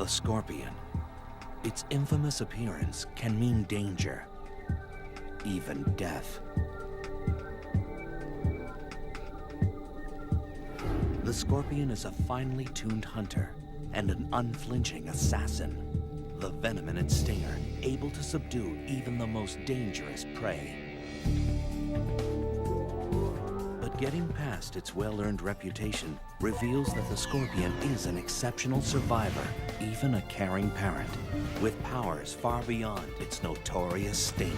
The scorpion. Its infamous appearance can mean danger, even death. The scorpion is a finely tuned hunter and an unflinching assassin. The venom in its stinger able to subdue even the most dangerous prey. But getting past its well-earned reputation reveals that the scorpion is an exceptional survivor, even a caring parent, with powers far beyond its notorious sting.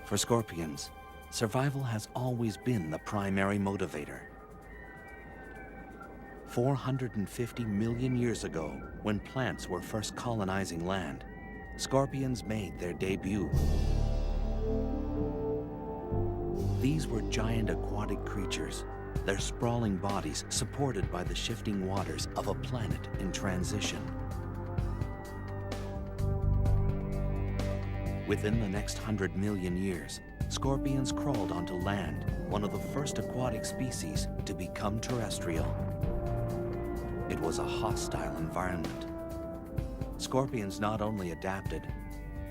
For scorpions, survival has always been the primary motivator. 450 million years ago, when plants were first colonizing land, scorpions made their debut. These were giant aquatic creatures, their sprawling bodies supported by the shifting waters of a planet in transition. Within the next 100 million years, scorpions crawled onto land, one of the first aquatic species to become terrestrial. It was a hostile environment. Scorpions not only adapted,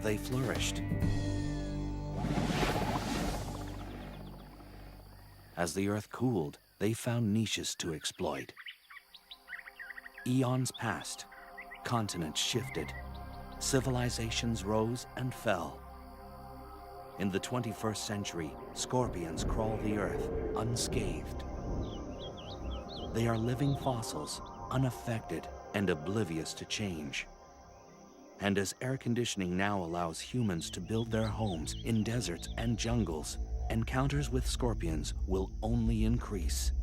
they flourished. As the Earth cooled, they found niches to exploit. Eons passed, continents shifted, civilizations rose and fell. In the 21st century, scorpions crawl the Earth unscathed. They are living fossils, unaffected and oblivious to change. And as air conditioning now allows humans to build their homes in deserts and jungles, encounters with scorpions will only increase.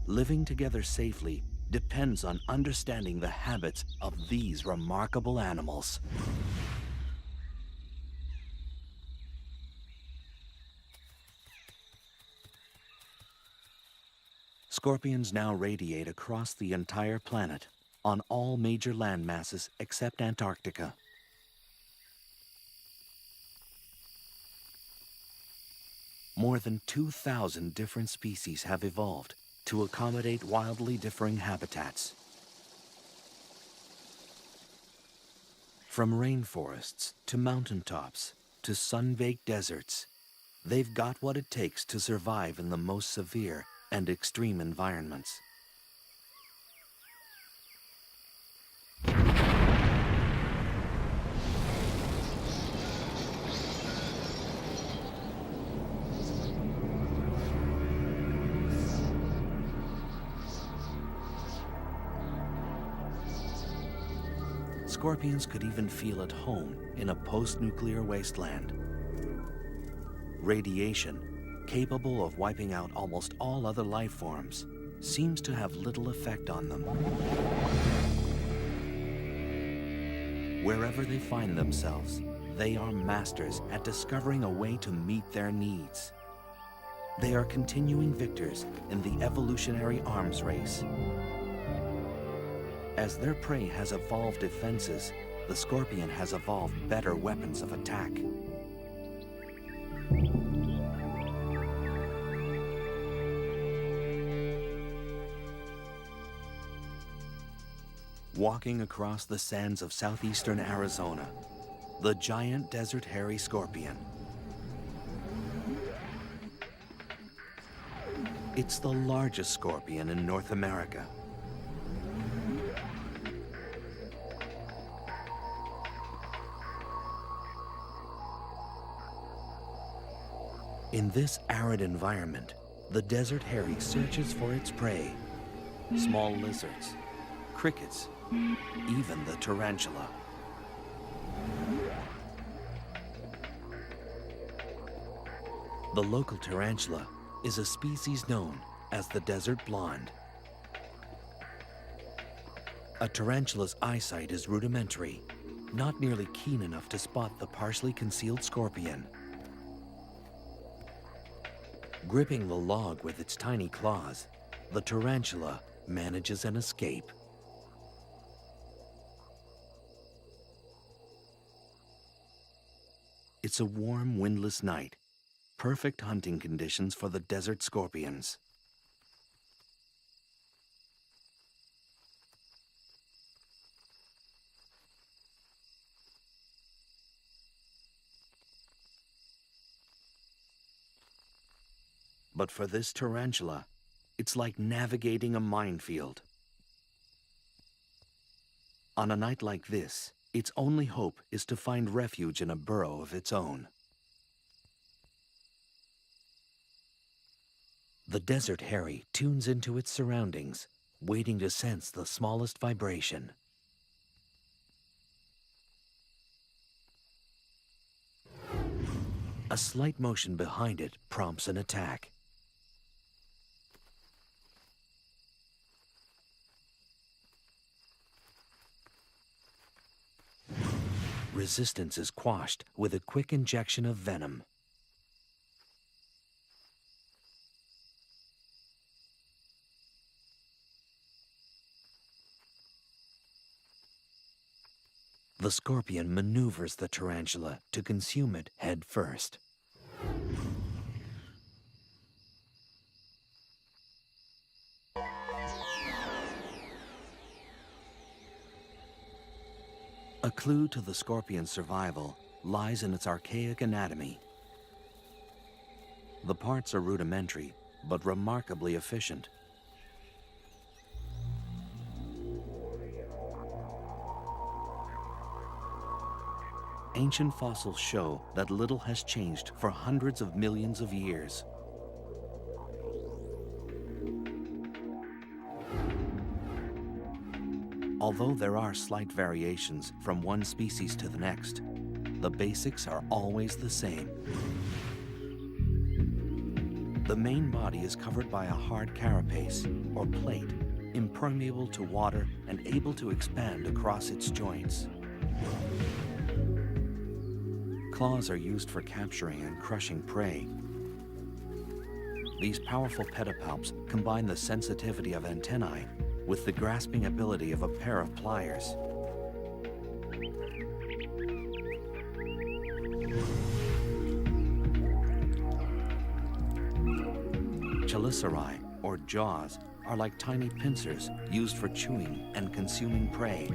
Living together safely depends on understanding the habits of these remarkable animals. Scorpions now radiate across the entire planet, on all major land masses except Antarctica. More than 2,000 different species have evolved to accommodate wildly differing habitats. From rainforests to mountaintops to sun-baked deserts, they've got what it takes to survive in the most severe and extreme environments. Scorpions could even feel at home in a post-nuclear wasteland. Radiation, capable of wiping out almost all other life forms, seems to have little effect on them. Wherever they find themselves, they are masters at discovering a way to meet their needs. They are continuing victors in the evolutionary arms race. As their prey has evolved defenses, the scorpion has evolved better weapons of attack. Walking across the sands of southeastern Arizona, the giant desert hairy scorpion. It's the largest scorpion in North America. In this arid environment, the desert hairy searches for its prey, small lizards, crickets, even the tarantula. The local tarantula is a species known as the desert blonde. A tarantula's eyesight is rudimentary, not nearly keen enough to spot the partially concealed scorpion. Gripping the log with its tiny claws, the tarantula manages an escape. It's a warm, windless night. Perfect hunting conditions for the desert scorpions. But for this tarantula, it's like navigating a minefield. On a night like this, its only hope is to find refuge in a burrow of its own. The desert hairy tunes into its surroundings, waiting to sense the smallest vibration. A slight motion behind it prompts an attack. Resistance is quashed with a quick injection of venom. The scorpion maneuvers the tarantula to consume it head first. A clue to the scorpion's survival lies in its archaic anatomy. The parts are rudimentary, but remarkably efficient. Ancient fossils show that little has changed for hundreds of millions of years. Although there are slight variations from one species to the next, the basics are always the same. The main body is covered by a hard carapace, or plate, impermeable to water and able to expand across its joints. Claws are used for capturing and crushing prey. These powerful pedipalps combine the sensitivity of antennae with the grasping ability of a pair of pliers. Chelicerae, or jaws, are like tiny pincers used for chewing and consuming prey.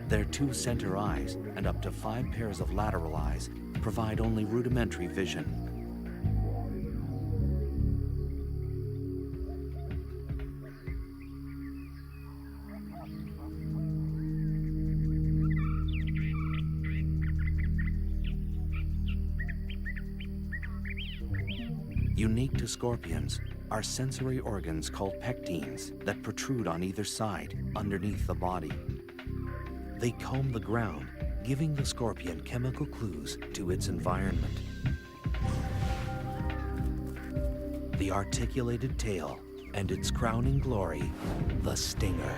Their 2 center eyes and up to 5 pairs of lateral eyes provide only rudimentary vision. Unique to scorpions are sensory organs called pectines that protrude on either side, underneath the body. They comb the ground, giving the scorpion chemical clues to its environment. The articulated tail, and its crowning glory, the stinger.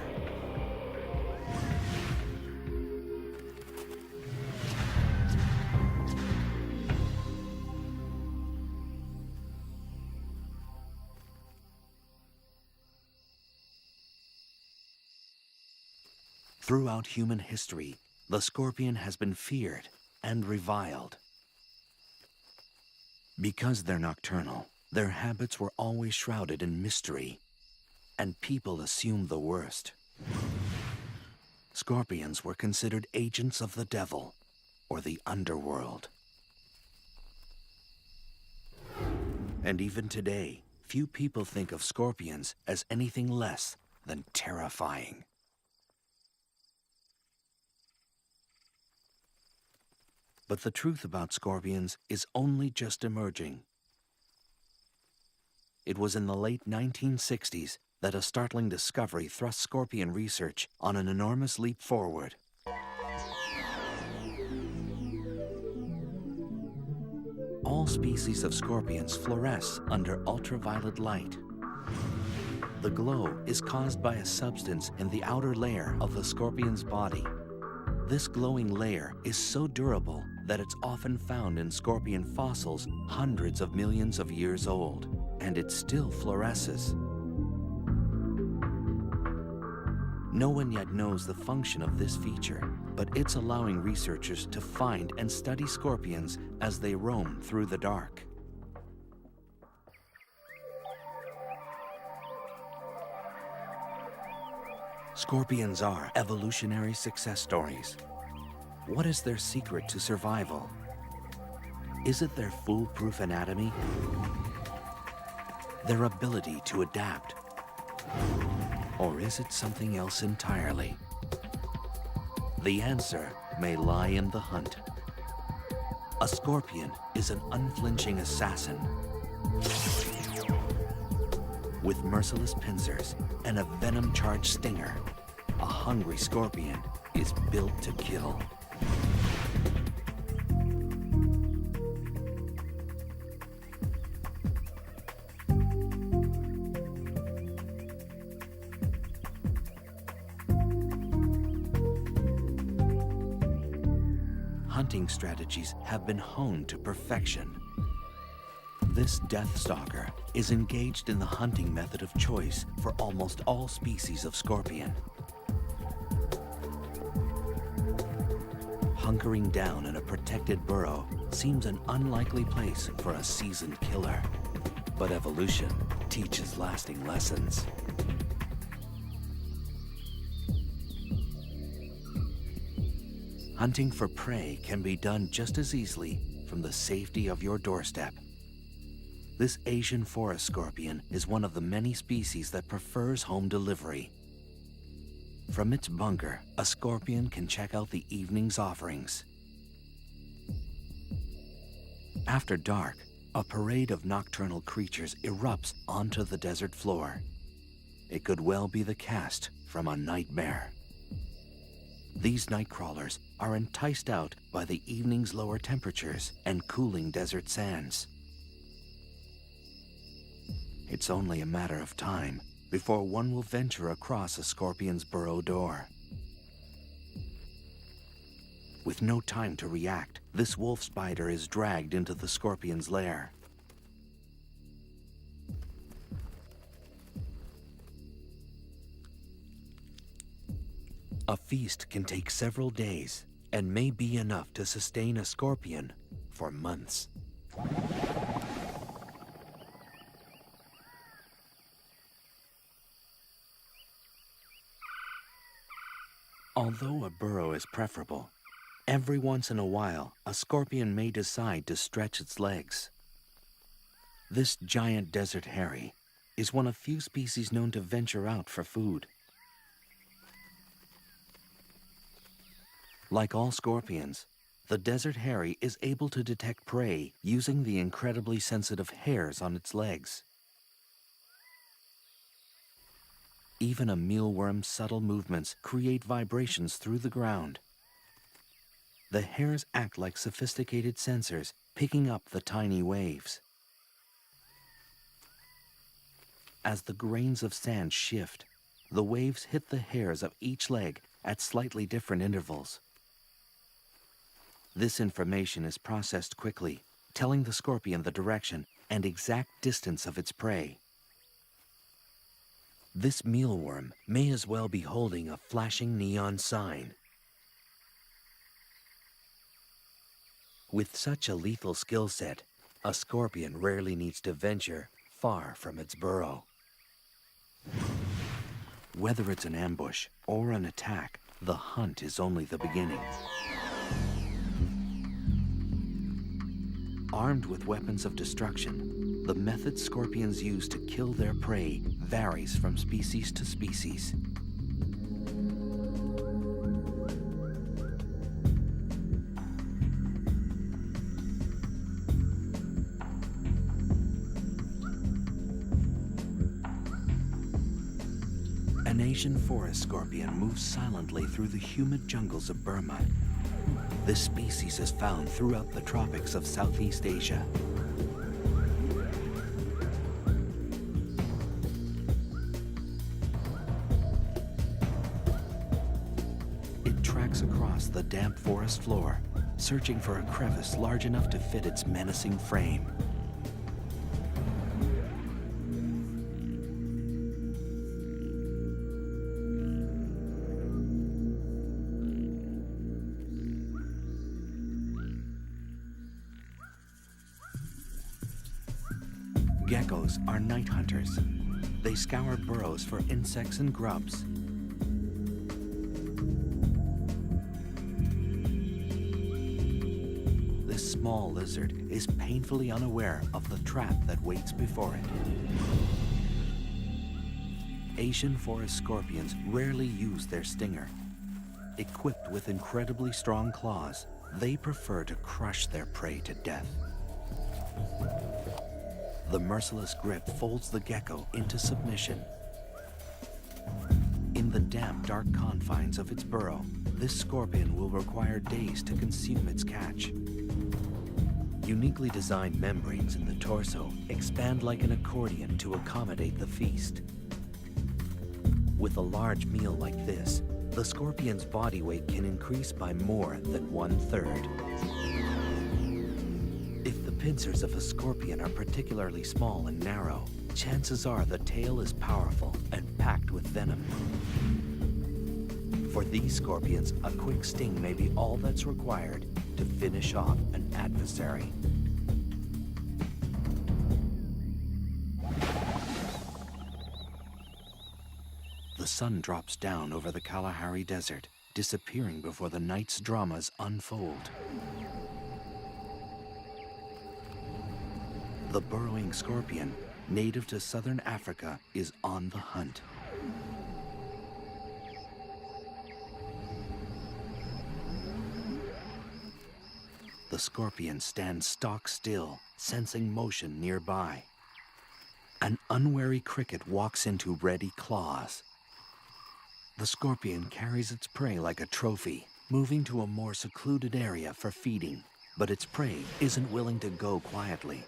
Throughout human history, the scorpion has been feared and reviled. Because they're nocturnal, their habits were always shrouded in mystery, and people assumed the worst. Scorpions were considered agents of the devil, or the underworld. And even today, few people think of scorpions as anything less than terrifying. But the truth about scorpions is only just emerging. It was in the late 1960s that a startling discovery thrust scorpion research on an enormous leap forward. All species of scorpions fluoresce under ultraviolet light. The glow is caused by a substance in the outer layer of the scorpion's body. This glowing layer is so durable that it's often found in scorpion fossils hundreds of millions of years old, and it still fluoresces. No one yet knows the function of this feature, but it's allowing researchers to find and study scorpions as they roam through the dark. Scorpions are evolutionary success stories. What is their secret to survival? Is it their foolproof anatomy? Their ability to adapt? Or is it something else entirely? The answer may lie in the hunt. A scorpion is an unflinching assassin. With merciless pincers and a venom-charged stinger, a hungry scorpion is built to kill. Hunting strategies have been honed to perfection. This death stalker is engaged in the hunting method of choice for almost all species of scorpion. Hunkering down in a protected burrow seems an unlikely place for a seasoned killer, but evolution teaches lasting lessons. Hunting for prey can be done just as easily from the safety of your doorstep. This Asian forest scorpion is one of the many species that prefers home delivery. From its bunker, a scorpion can check out the evening's offerings. After dark, a parade of nocturnal creatures erupts onto the desert floor. It could well be the cast from a nightmare. These night crawlers are enticed out by the evening's lower temperatures and cooling desert sands. It's only a matter of time before one will venture across a scorpion's burrow door. With no time to react, this wolf spider is dragged into the scorpion's lair. A feast can take several days and may be enough to sustain a scorpion for months. Although a burrow is preferable, every once in a while a scorpion may decide to stretch its legs. This giant desert hairy is one of few species known to venture out for food. Like all scorpions, the desert hairy is able to detect prey using the incredibly sensitive hairs on its legs. Even a mealworm's subtle movements create vibrations through the ground. The hairs act like sophisticated sensors, picking up the tiny waves. As the grains of sand shift, the waves hit the hairs of each leg at slightly different intervals. This information is processed quickly, telling the scorpion the direction and exact distance of its prey. This mealworm may as well be holding a flashing neon sign. With such a lethal skill set, a scorpion rarely needs to venture far from its burrow. Whether it's an ambush or an attack, the hunt is only the beginning. Armed with weapons of destruction, the method scorpions use to kill their prey varies from species to species. An Asian forest scorpion moves silently through the humid jungles of Burma. This species is found throughout the tropics of Southeast Asia. It tracks across the damp forest floor, searching for a crevice large enough to fit its menacing frame. geckos are night hunters. They scour burrows for insects and grubs. This small lizard is painfully unaware of the trap that waits before it. Asian forest scorpions rarely use their stinger. Equipped with incredibly strong claws, they prefer to crush their prey to death. The merciless grip folds the gecko into submission. In the damp, dark confines of its burrow, this scorpion will require days to consume its catch. Uniquely designed membranes in the torso expand like an accordion to accommodate the feast. With a large meal like this, the scorpion's body weight can increase by more than 1/3. If the pincers of a scorpion are particularly small and narrow, chances are the tail is powerful and packed with venom. For these scorpions, a quick sting may be all that's required to finish off an adversary. The sun drops down over the Kalahari Desert, disappearing before the night's dramas unfold. The burrowing scorpion, native to southern Africa, is on the hunt. The scorpion stands stock still, sensing motion nearby. An unwary cricket walks into ready claws. The scorpion carries its prey like a trophy, moving to a more secluded area for feeding. But its prey isn't willing to go quietly.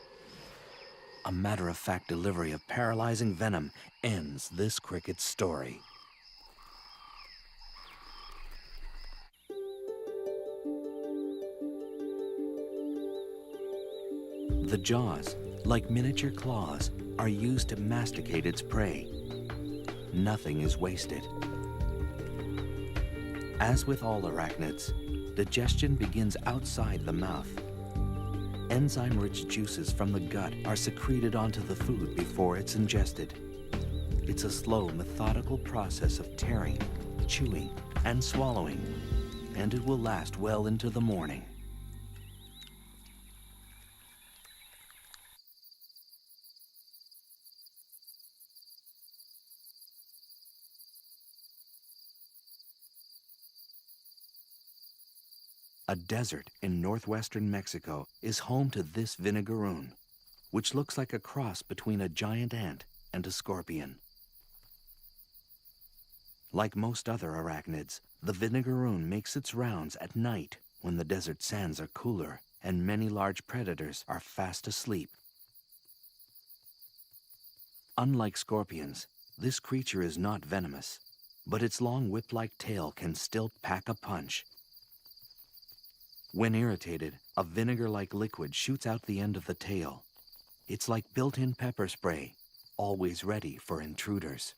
A matter-of-fact delivery of paralyzing venom ends this cricket's story. The jaws, like miniature claws, are used to masticate its prey. Nothing is wasted. As with all arachnids, digestion begins outside the mouth. Enzyme-rich juices from the gut are secreted onto the food before it's ingested. It's a slow, methodical process of tearing, chewing, and swallowing, and it will last well into the morning. A desert in northwestern Mexico is home to this vinegaroon, which looks like a cross between a giant ant and a scorpion. Like most other arachnids, the vinegaroon makes its rounds at night when the desert sands are cooler and many large predators are fast asleep. Unlike scorpions, this creature is not venomous, but its long whip-like tail can still pack a punch. When irritated, a vinegar-like liquid shoots out the end of the tail. It's like built-in pepper spray, always ready for intruders.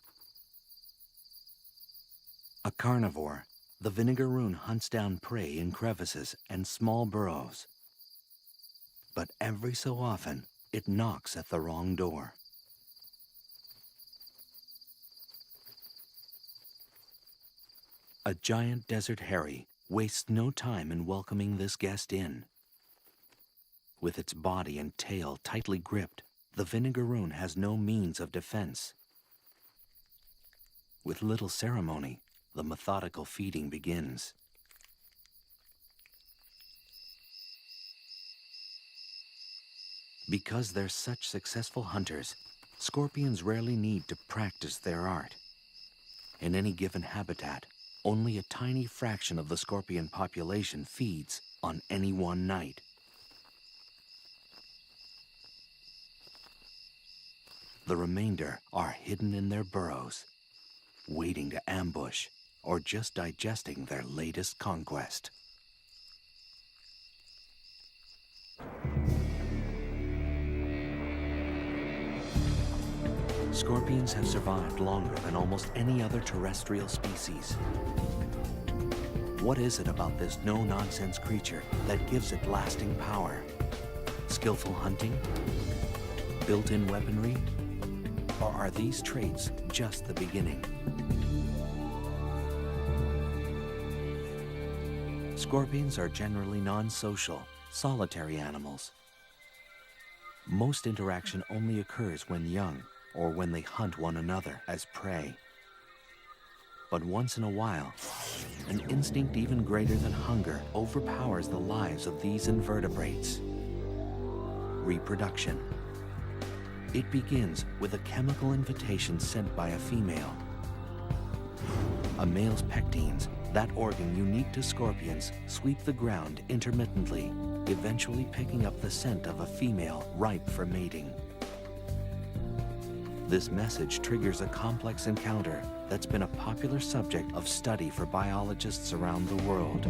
A carnivore, the vinegaroon hunts down prey in crevices and small burrows. But every so often, it knocks at the wrong door. A giant desert hairy wastes no time in welcoming this guest in. With its body and tail tightly gripped, the vinegaroon has no means of defense. With little ceremony, the methodical feeding begins. Because they're such successful hunters, scorpions rarely need to practice their art. In any given habitat, only a tiny fraction of the scorpion population feeds on any one night. The remainder are hidden in their burrows, waiting to ambush or just digesting their latest conquest. Scorpions have survived longer than almost any other terrestrial species. What is it about this no-nonsense creature that gives it lasting power? Skillful hunting? built-in weaponry? Or are these traits just the beginning? Scorpions are generally non-social, solitary animals. Most interaction only occurs when young or when they hunt one another as prey. But once in a while, an instinct even greater than hunger overpowers the lives of these invertebrates. Reproduction. It begins with a chemical invitation sent by a female. A male's pectines, that organ unique to scorpions, sweep the ground intermittently, eventually picking up the scent of a female ripe for mating. This message triggers a complex encounter that's been a popular subject of study for biologists around the world.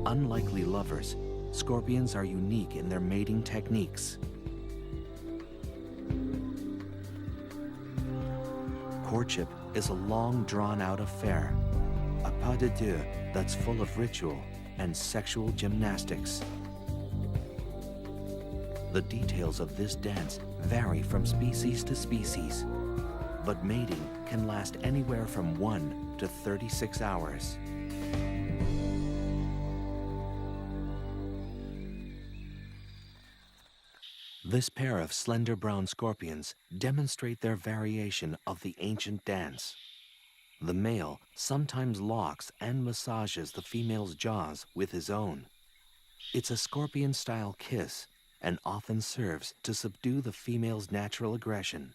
Unlikely lovers, scorpions are unique in their mating techniques. Courtship is a long, drawn-out affair, a pas de deux that's full of ritual and sexual gymnastics. The details of this dance vary from species to species, but mating can last anywhere from 1 to 36 hours. This pair of slender brown scorpions demonstrate their variation of the ancient dance. The male sometimes locks and massages the female's jaws with his own. It's a scorpion-style kiss and often serves to subdue the female's natural aggression.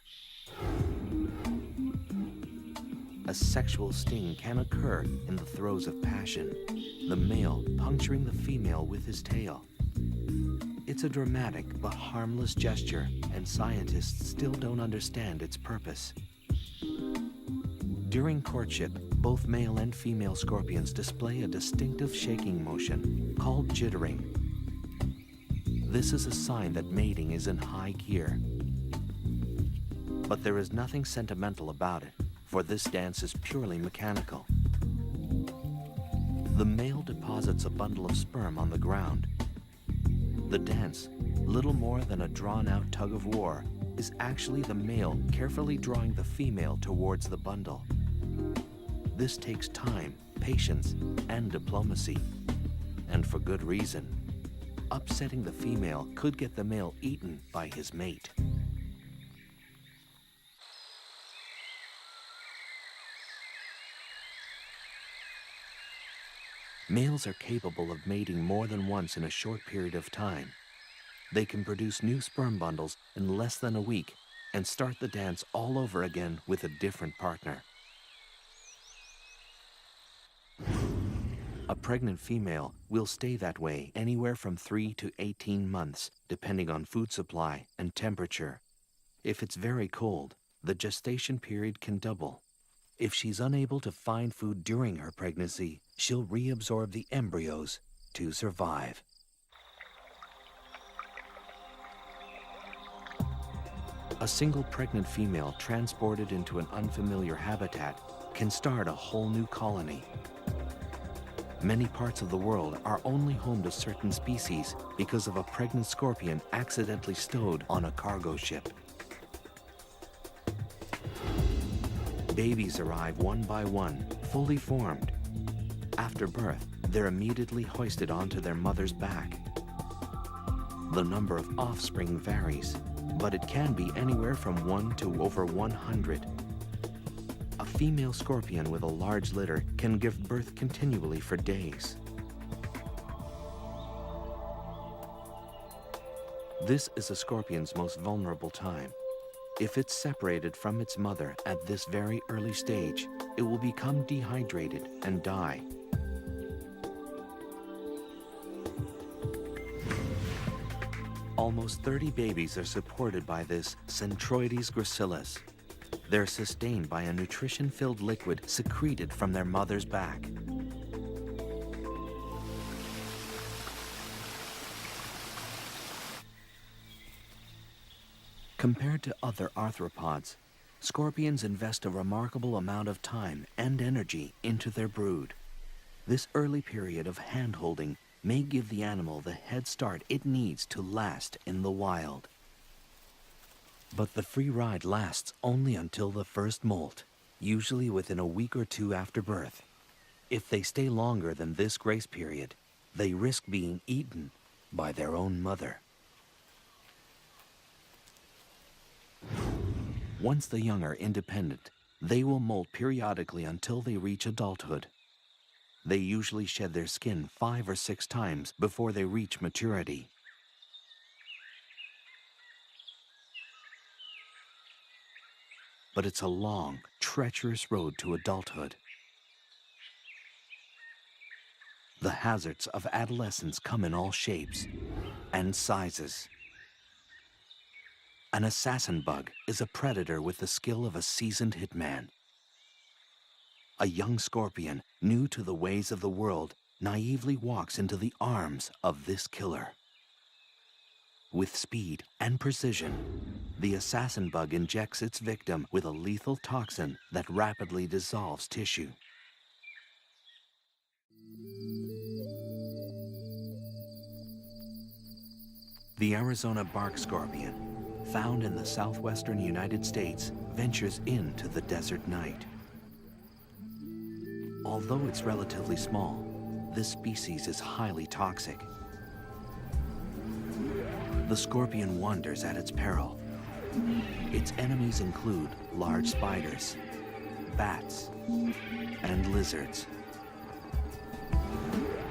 A sexual sting can occur in the throes of passion, the male puncturing the female with his tail. It's a dramatic but harmless gesture, and scientists still don't understand its purpose. During courtship, both male and female scorpions display a distinctive shaking motion called jittering. This is a sign that mating is in high gear. But there is nothing sentimental about it, for this dance is purely mechanical. The male deposits a bundle of sperm on the ground. The dance, little more than a drawn-out tug-of-war, is actually the male carefully drawing the female towards the bundle. This takes time, patience, and diplomacy, and for good reason. Upsetting the female could get the male eaten by his mate. Males are capable of mating more than once in a short period of time. They can produce new sperm bundles in less than a week and start the dance all over again with a different partner. A pregnant female will stay that way anywhere from 3 to 18 months, depending on food supply and temperature. If it's very cold, the gestation period can double. If she's unable to find food during her pregnancy, she'll reabsorb the embryos to survive. A single pregnant female transported into an unfamiliar habitat can start a whole new colony. Many parts of the world are only home to certain species because of a pregnant scorpion accidentally stowed on a cargo ship. Babies arrive one by one, fully formed. After birth, they're immediately hoisted onto their mother's back. The number of offspring varies, but it can be anywhere from 1 to over 100. A female scorpion with a large litter can give birth continually for days. This is a scorpion's most vulnerable time. If it's separated from its mother at this very early stage, it will become dehydrated and die. Almost 30 babies are supported by this Centroides gracilis. They're sustained by a nutrition-filled liquid secreted from their mother's back. Compared to other arthropods, scorpions invest a remarkable amount of time and energy into their brood. This early period of hand-holding may give the animal the head start it needs to last in the wild. But the free ride lasts only until the first molt, usually within a week or two after birth. If they stay longer than this grace period, they risk being eaten by their own mother. Once the young are independent, they will molt periodically until they reach adulthood. They usually shed their skin 5 or 6 times before they reach maturity. But it's a long, treacherous road to adulthood. The hazards of adolescence come in all shapes and sizes. An assassin bug is a predator with the skill of a seasoned hitman. A young scorpion, new to the ways of the world, naively walks into the arms of this killer. With speed and precision, the assassin bug injects its victim with a lethal toxin that rapidly dissolves tissue. The Arizona bark scorpion, found in the southwestern United States, ventures into the desert night. Although it's relatively small, this species is highly toxic. The scorpion wanders at its peril. Its enemies include large spiders, bats, and lizards,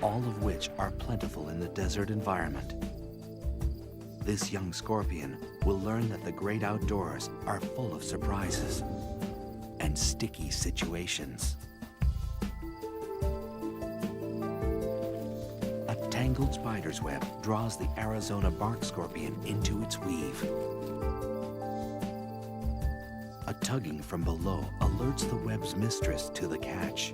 all of which are plentiful in the desert environment. This young scorpion will learn that the great outdoors are full of surprises and sticky situations. A tangled spider's web draws the Arizona bark scorpion into its weave. A tugging from below alerts the web's mistress to the catch.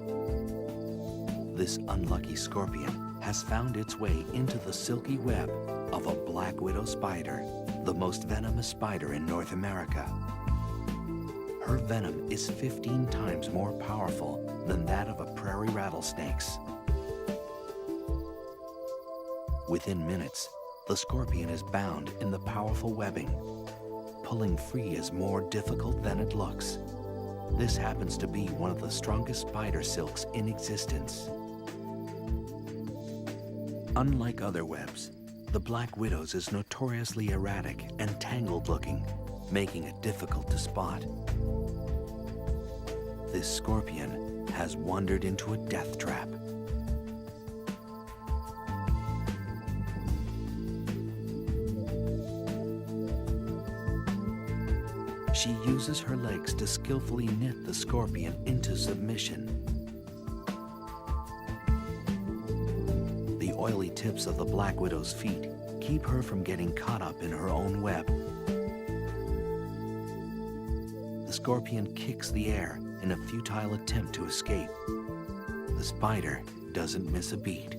This unlucky scorpion has found its way into the silky web of a black widow spider, the most venomous spider in North America. Her venom is 15 times more powerful than that of a prairie rattlesnake's. Within minutes, the scorpion is bound in the powerful webbing. Pulling free is more difficult than it looks. This happens to be one of the strongest spider silks in existence. Unlike other webs, the black widow's is notoriously erratic and tangled looking, making it difficult to spot. This scorpion has wandered into a death trap. She uses her legs to skillfully knit the scorpion into submission. The oily tips of the black widow's feet keep her from getting caught up in her own web. The scorpion kicks the air in a futile attempt to escape. The spider doesn't miss a beat.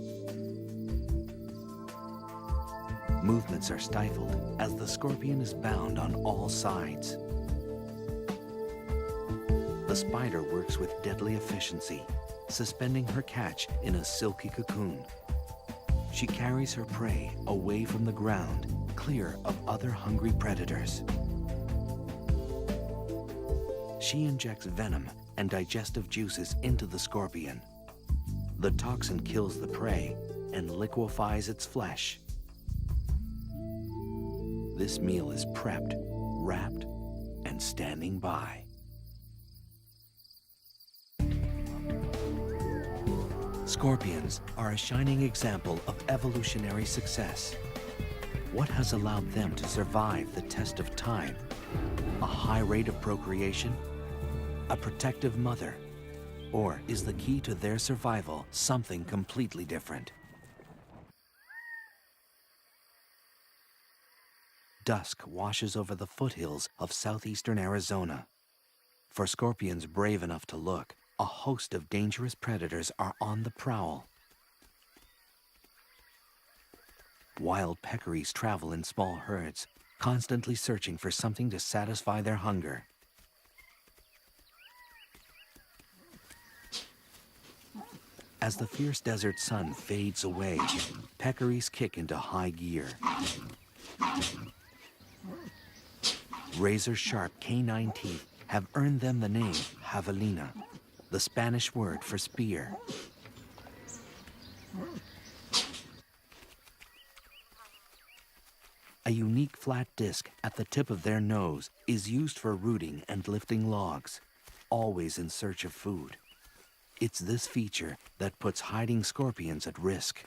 Movements are stifled as the scorpion is bound on all sides. The spider works with deadly efficiency, suspending her catch in a silky cocoon. She carries her prey away from the ground, clear of other hungry predators. She injects venom and digestive juices into the scorpion. The toxin kills the prey and liquefies its flesh. This meal is prepped, wrapped, and standing by. Scorpions are a shining example of evolutionary success. What has allowed them to survive the test of time? A high rate of procreation? A protective mother? Or is the key to their survival something completely different? Dusk washes over the foothills of southeastern Arizona. For scorpions brave enough to look, a host of dangerous predators are on the prowl. Wild peccaries travel in small herds, constantly searching for something to satisfy their hunger. As the fierce desert sun fades away, peccaries kick into high gear. Razor-sharp canine teeth have earned them the name javelina, the Spanish word for spear. A unique flat disc at the tip of their nose is used for rooting and lifting logs, always in search of food. It's this feature that puts hiding scorpions at risk.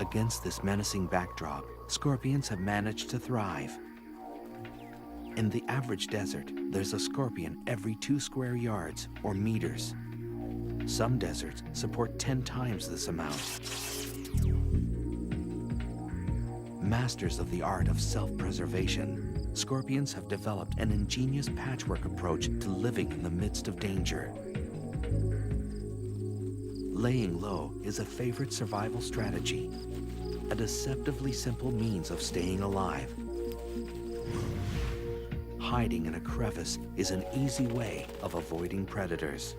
Against this menacing backdrop, scorpions have managed to thrive. In the average desert, there's a scorpion every 2 square yards or meters. Some deserts support 10 times this amount. Masters of the art of self-preservation, scorpions have developed an ingenious patchwork approach to living in the midst of danger. Laying low is a favorite survival strategy, a deceptively simple means of staying alive. Hiding in a crevice is an easy way of avoiding predators.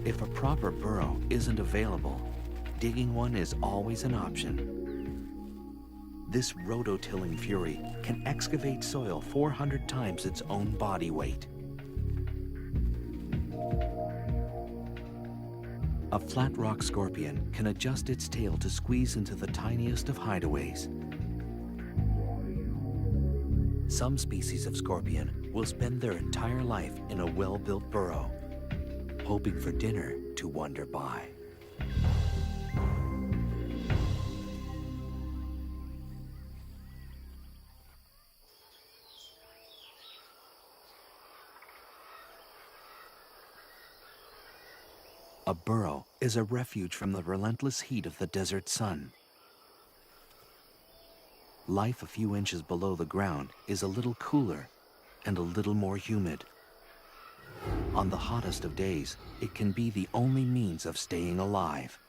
If a proper burrow isn't available, digging one is always an option. This rototilling fury can excavate soil 400 times its own body weight. A flat rock scorpion can adjust its tail to squeeze into the tiniest of hideaways. Some species of scorpion will spend their entire life in a well-built burrow, hoping for dinner to wander by. A burrow is a refuge from the relentless heat of the desert sun. Life a few inches below the ground is a little cooler and a little more humid. On the hottest of days, it can be the only means of staying alive.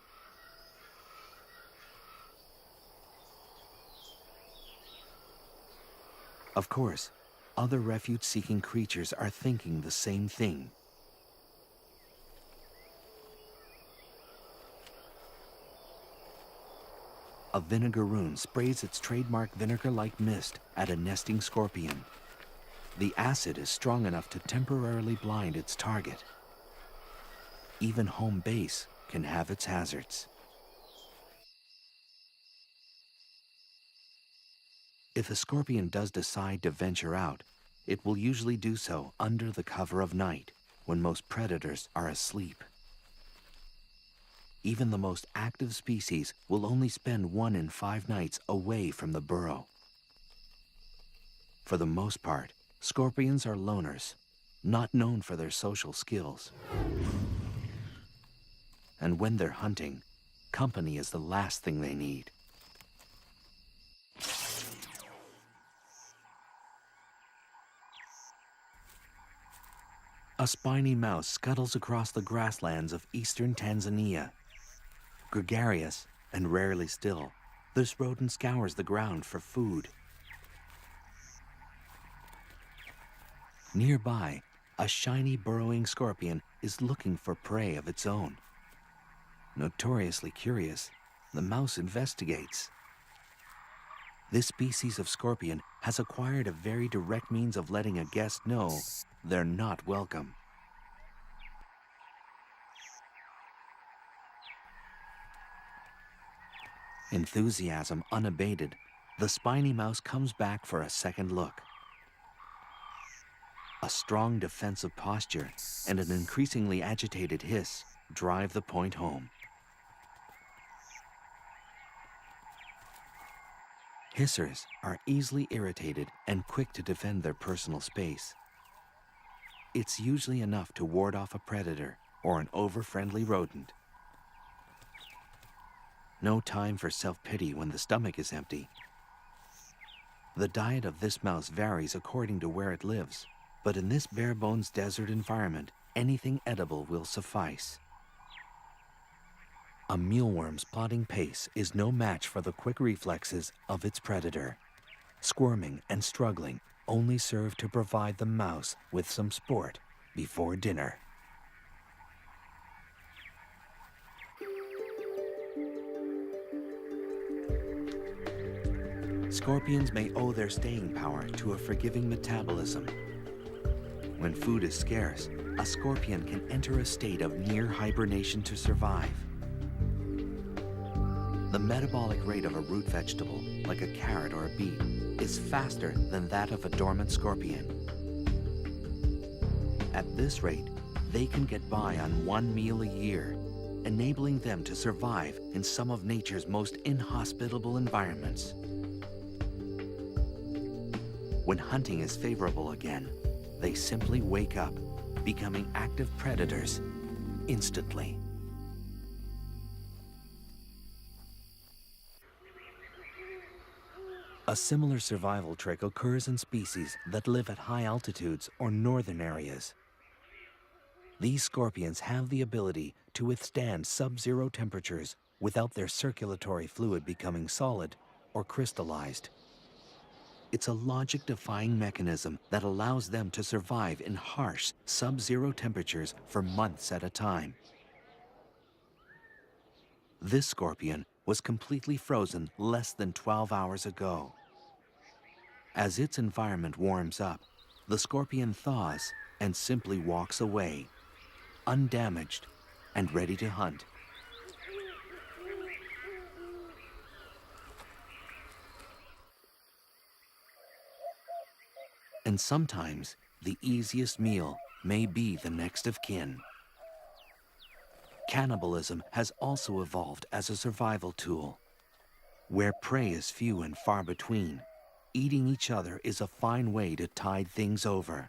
Of course, other refuge-seeking creatures are thinking the same thing. A vinegaroon sprays its trademark vinegar-like mist at a nesting scorpion. The acid is strong enough to temporarily blind its target. Even home base can have its hazards. If a scorpion does decide to venture out, it will usually do so under the cover of night, when most predators are asleep. Even the most active species will only spend 1 in 5 nights away from the burrow. For the most part, scorpions are loners, not known for their social skills. And when they're hunting, company is the last thing they need. A spiny mouse scuttles across the grasslands of eastern Tanzania. Gregarious and rarely still, this rodent scours the ground for food. Nearby, a shiny burrowing scorpion is looking for prey of its own. Notoriously curious, the mouse investigates. This species of scorpion has acquired a very direct means of letting a guest know they're not welcome. Enthusiasm unabated, the spiny mouse comes back for a second look. A strong defensive posture and an increasingly agitated hiss drive the point home. Hissers are easily irritated and quick to defend their personal space. It's usually enough to ward off a predator or an over-friendly rodent. No time for self-pity when the stomach is empty. The diet of this mouse varies according to where it lives, but in this bare-bones desert environment, anything edible will suffice. A mealworm's plodding pace is no match for the quick reflexes of its predator. Squirming and struggling, only serve to provide the mouse with some sport before dinner. Scorpions may owe their staying power to a forgiving metabolism. When food is scarce, a scorpion can enter a state of near hibernation to survive. The metabolic rate of a root vegetable, like a carrot or a beet, is faster than that of a dormant scorpion. At this rate, they can get by on one meal a year, enabling them to survive in some of nature's most inhospitable environments. When hunting is favorable again, they simply wake up, becoming active predators instantly. A similar survival trick occurs in species that live at high altitudes or northern areas. These scorpions have the ability to withstand sub-zero temperatures without their circulatory fluid becoming solid or crystallized. It's a logic-defying mechanism that allows them to survive in harsh, sub-zero temperatures for months at a time. This scorpion was completely frozen less than 12 hours ago. As its environment warms up, the scorpion thaws and simply walks away, undamaged and ready to hunt. And sometimes, the easiest meal may be the next of kin. Cannibalism has also evolved as a survival tool. Where prey is few and far between, eating each other is a fine way to tide things over.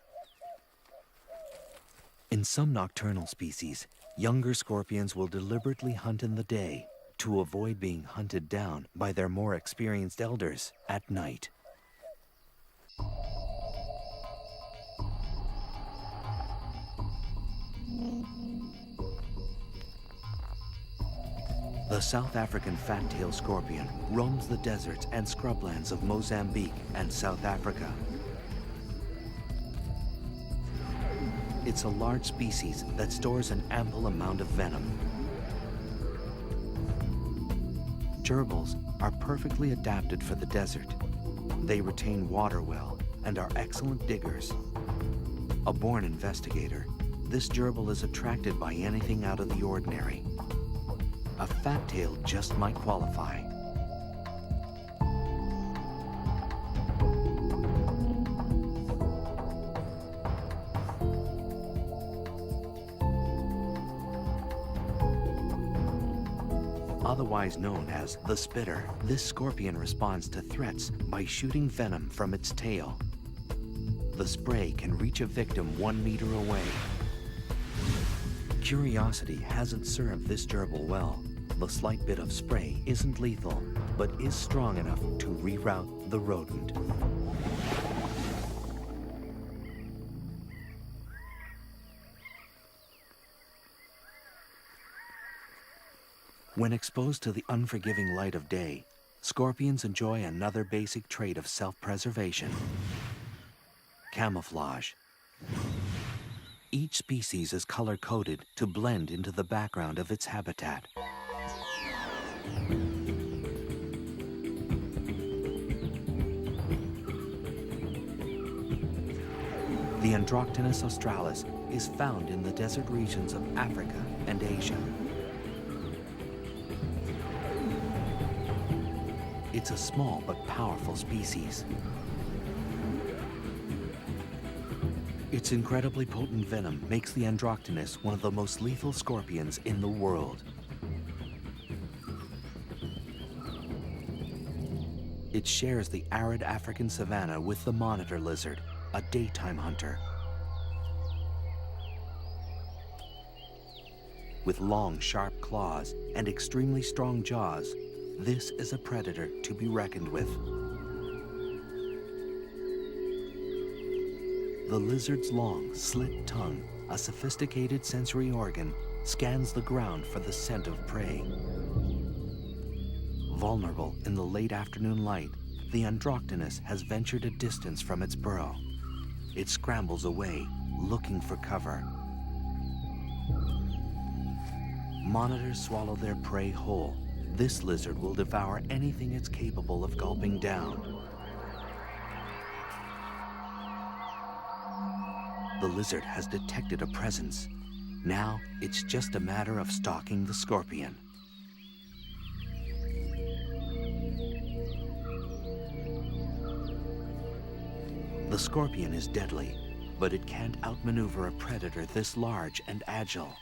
In some nocturnal species, younger scorpions will deliberately hunt in the day to avoid being hunted down by their more experienced elders at night. The South African fat-tailed scorpion roams the deserts and scrublands of Mozambique and South Africa. It's a large species that stores an ample amount of venom. Gerbils are perfectly adapted for the desert. They retain water well and are excellent diggers. A born investigator, this gerbil is attracted by anything out of the ordinary. A fat tail just might qualify. Otherwise known as the spitter, this scorpion responds to threats by shooting venom from its tail. The spray can reach a victim 1 meter away. Curiosity hasn't served this gerbil well. The slight bit of spray isn't lethal, but is strong enough to reroute the rodent. When exposed to the unforgiving light of day, scorpions enjoy another basic trait of self-preservation: camouflage. Each species is color-coded to blend into the background of its habitat. The Androctonus australis is found in the desert regions of Africa and Asia. It's a small but powerful species. Its incredibly potent venom makes the Androctonus one of the most lethal scorpions in the world. It shares the arid African savanna with the monitor lizard, a daytime hunter. With long, sharp claws and extremely strong jaws, this is a predator to be reckoned with. The lizard's long, slit tongue, a sophisticated sensory organ, scans the ground for the scent of prey. Vulnerable in the late afternoon light, the Androctonus has ventured a distance from its burrow. It scrambles away, looking for cover. Monitors swallow their prey whole. This lizard will devour anything it's capable of gulping down. The lizard has detected a presence. Now it's just a matter of stalking the scorpion. The scorpion is deadly, but it can't outmaneuver a predator this large and agile.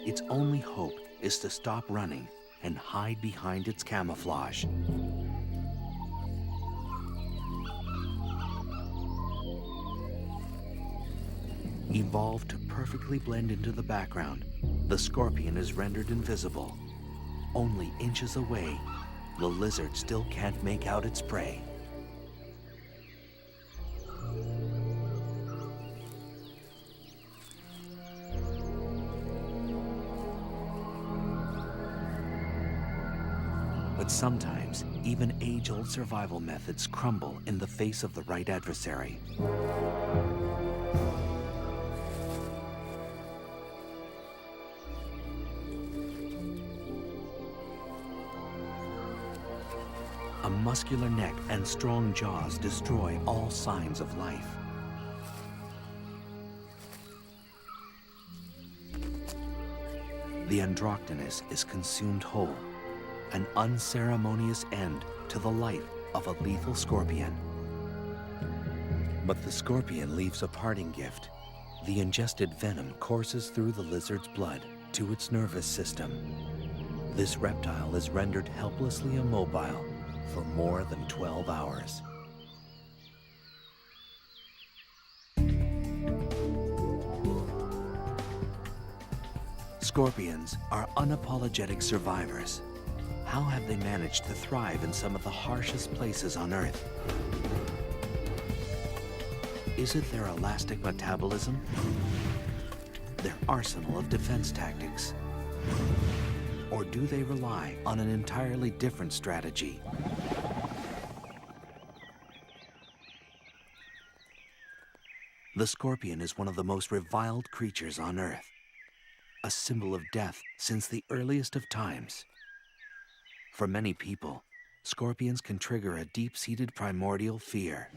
Its only hope is to stop running and hide behind its camouflage. Evolved to perfectly blend into the background, the scorpion is rendered invisible. Only inches away, the lizard still can't make out its prey. But sometimes, even age-old survival methods crumble in the face of the right adversary. A muscular neck and strong jaws destroy all signs of life. The Androctonus is consumed whole, an unceremonious end to the life of a lethal scorpion. But the scorpion leaves a parting gift. The ingested venom courses through the lizard's blood to its nervous system. This reptile is rendered helplessly immobile for more than 12 hours. Scorpions are unapologetic survivors. How have they managed to thrive in some of the harshest places on Earth? Is it their elastic metabolism? Their arsenal of defense tactics? Or do they rely on an entirely different strategy? The scorpion is one of the most reviled creatures on Earth, a symbol of death since the earliest of times. For many people, scorpions can trigger a deep-seated primordial fear.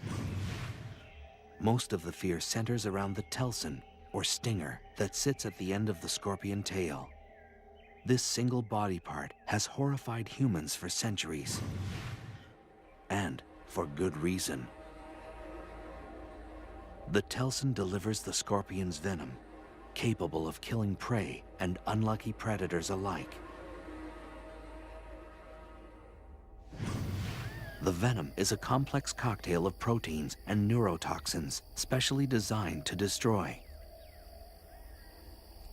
Most of the fear centers around the telson, or stinger, that sits at the end of the scorpion tail. This single body part has horrified humans for centuries. And for good reason. The telson delivers the scorpion's venom, capable of killing prey and unlucky predators alike. The venom is a complex cocktail of proteins and neurotoxins specially designed to destroy.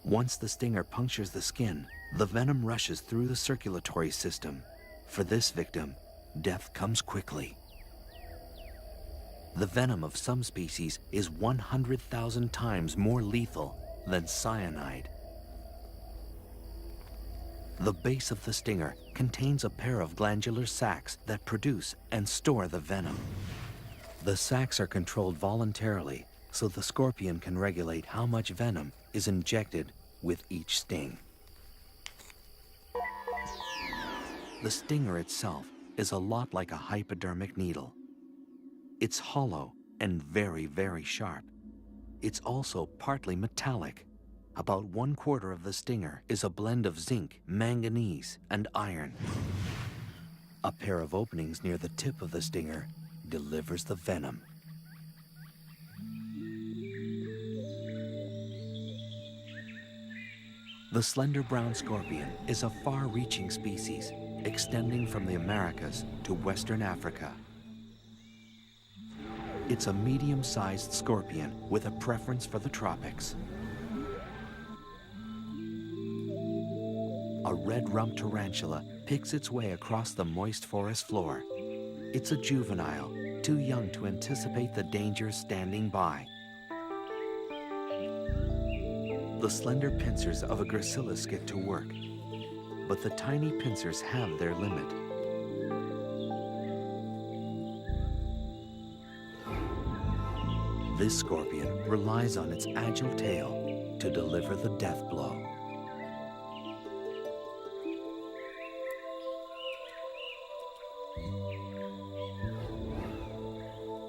Once the stinger punctures the skin, the venom rushes through the circulatory system. For this victim, death comes quickly. The venom of some species is 100,000 times more lethal than cyanide. The base of the stinger contains a pair of glandular sacs that produce and store the venom. The sacs are controlled voluntarily, so the scorpion can regulate how much venom is injected with each sting. The stinger itself is a lot like a hypodermic needle. It's hollow and very, very sharp. It's also partly metallic. About 1/4 of the stinger is a blend of zinc, manganese, and iron. A pair of openings near the tip of the stinger delivers the venom. The slender brown scorpion is a far-reaching species, extending from the Americas to Western Africa. It's a medium-sized scorpion with a preference for the tropics. A red-rumped tarantula picks its way across the moist forest floor. It's a juvenile, too young to anticipate the dangers standing by. The slender pincers of a gracilis get to work, but the tiny pincers have their limit. This scorpion relies on its agile tail to deliver the death blow.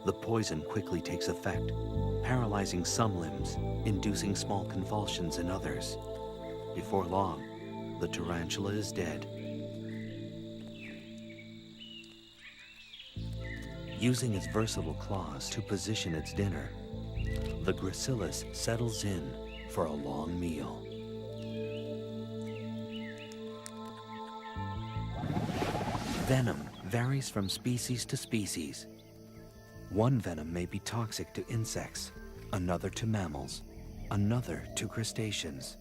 The poison quickly takes effect, paralyzing some limbs, inducing small convulsions in others. Before long, the tarantula is dead. Using its versatile claws to position its dinner, the gracilis settles in for a long meal. Venom varies from species to species. One venom may be toxic to insects, another to mammals, another to crustaceans.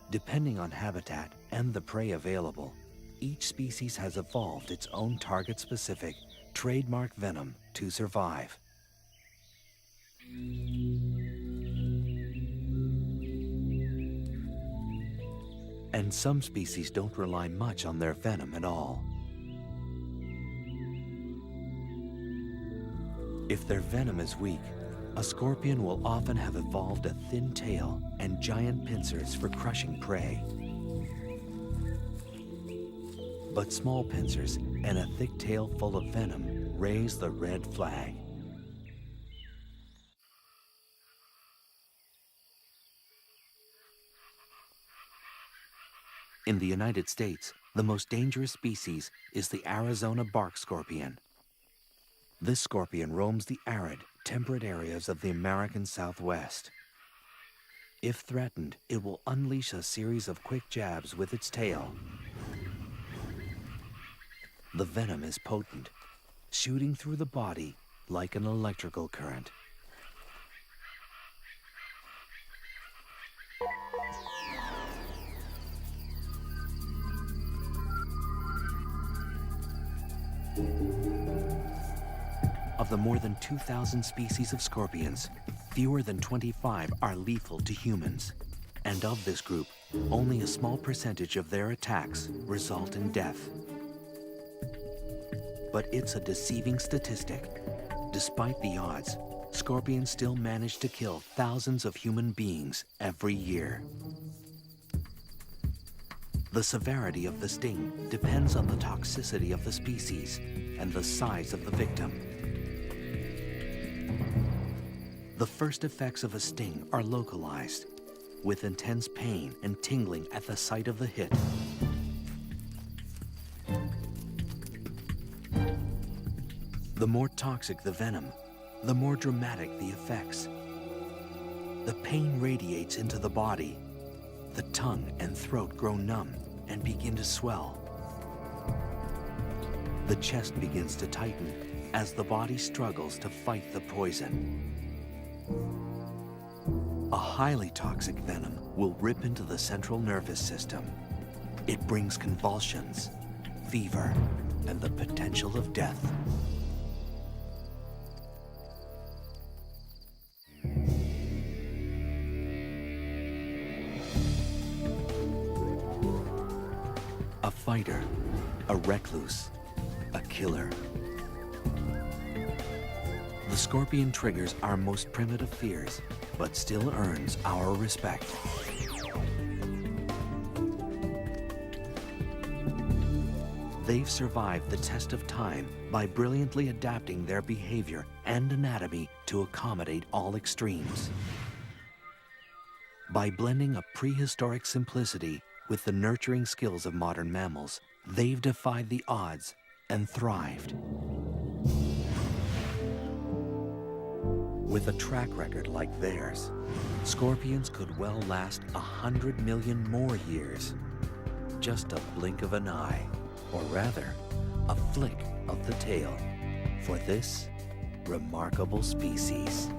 Depending on habitat and the prey available, each species has evolved its own target-specific, trademark venom to survive. And some species don't rely much on their venom at all. If their venom is weak, a scorpion will often have evolved a thin tail and giant pincers for crushing prey. But small pincers and a thick tail full of venom raise the red flag. In the United States, the most dangerous species is the Arizona bark scorpion. This scorpion roams the arid, temperate areas of the American Southwest. If threatened, it will unleash a series of quick jabs with its tail. The venom is potent, shooting through the body like an electrical current. Of the more than 2,000 species of scorpions, fewer than 25 are lethal to humans. And of this group, only a small percentage of their attacks result in death. But it's a deceiving statistic. Despite the odds, scorpions still manage to kill thousands of human beings every year. The severity of the sting depends on the toxicity of the species and the size of the victim. The first effects of a sting are localized, with intense pain and tingling at the site of the hit. The more toxic the venom, the more dramatic the effects. The pain radiates into the body. The tongue and throat grow numb and begin to swell. The chest begins to tighten as the body struggles to fight the poison. A highly toxic venom will rip into the central nervous system. It brings convulsions, fever, and the potential of death. A fighter, a recluse, a killer. The scorpion triggers our most primitive fears, but still earns our respect. They've survived the test of time by brilliantly adapting their behavior and anatomy to accommodate all extremes. By blending a prehistoric simplicity with the nurturing skills of modern mammals, they've defied the odds and thrived. With a track record like theirs, scorpions could well last 100 million more years. Just a blink of an eye, or rather, a flick of the tail, for this remarkable species.